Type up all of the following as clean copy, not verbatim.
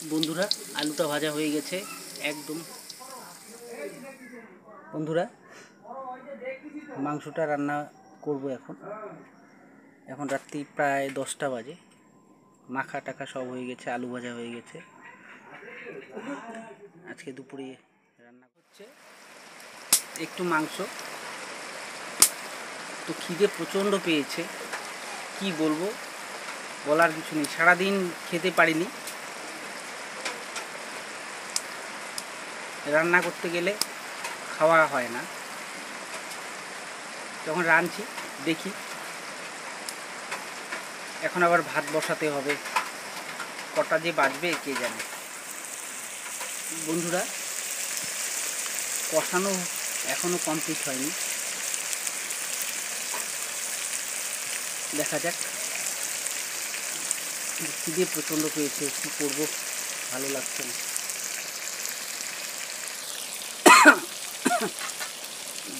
বন্ধুরা আলুটা ভাজা হয়ে গেছে একদম। বন্ধুরা মাংসটা রান্না করব এখন রাত্রি প্রায় 10টা বাজে। মাখা টাকা সব হয়ে গেছে, আলু ভাজা হয়ে গেছে। আজকে দুপুরে রান্না হচ্ছে একটু মাংস। তো খিদে প্রচণ্ড পেয়েছে, কি বলবো, বলার কিছু নেই। সারাদিন খেতে পারিনি। রান্না করতে গেলে খাওয়া হয় না। যখন রাঁধছি দেখি, এখন আবার ভাত বসাতে হবে, কটা যে বাজবে কে জানে। বন্ধুরা কষানো এখনো কমপ্লিট হয়নি, দেখা যাক। খিদে প্রচণ্ড পেয়েছে, কী করবো, ভালো লাগছে না।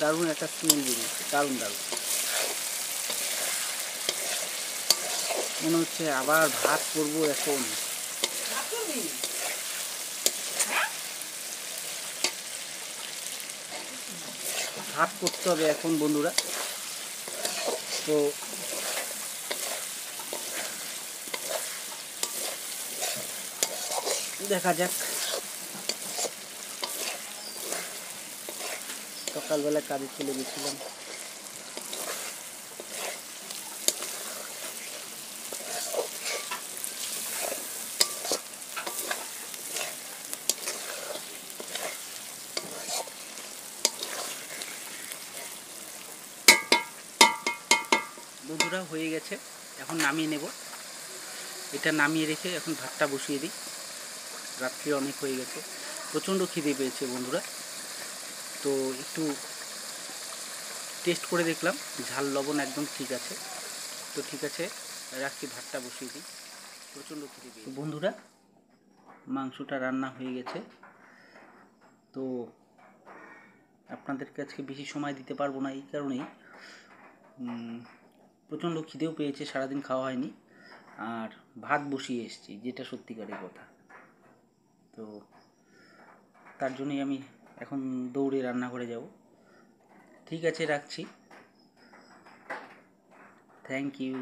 দারুণ একটা স্মেল বেরিয়েছে, দারুণ দারুণ। মনে হচ্ছে আবার ভাত করবো এখন। ভাত করতে হবে এখন বন্ধুরা। তো দেখা যাক। সকালবেলা কাজে চলে গেছিলাম। বন্ধুরা হয়ে গেছে, এখন নামিয়ে নেব। এটা নামিয়ে রেখে এখন ভাতটা বসিয়ে দিই। রাত্রি অনেক হয়ে গেছে, প্রচণ্ড খিদে পেয়েছে বন্ধুরা। তো একটু টেস্ট করে দেখলাম, ঝাল লবণ একদম ঠিক আছে। তো ঠিক আছে, রাখছি, ভাতটা বসিয়ে দিই। প্রচণ্ড খিদে পেয়েছে বন্ধুরা। মাংসটা রান্না হয়ে গেছে। তো আপনাদেরকে আজকে বেশি সময় দিতে পারবো না, এই কারণেই প্রচণ্ড খিদেও পেয়েছে, সারাদিন খাওয়া হয়নি। আর ভাত বসিয়ে এসেছি, যেটা সত্যিকারের কথা। তো তার জন্যই আমি এখন দৌড়ে রান্নাঘরে যাব। ঠিক আছে, রাখছি। Thank you.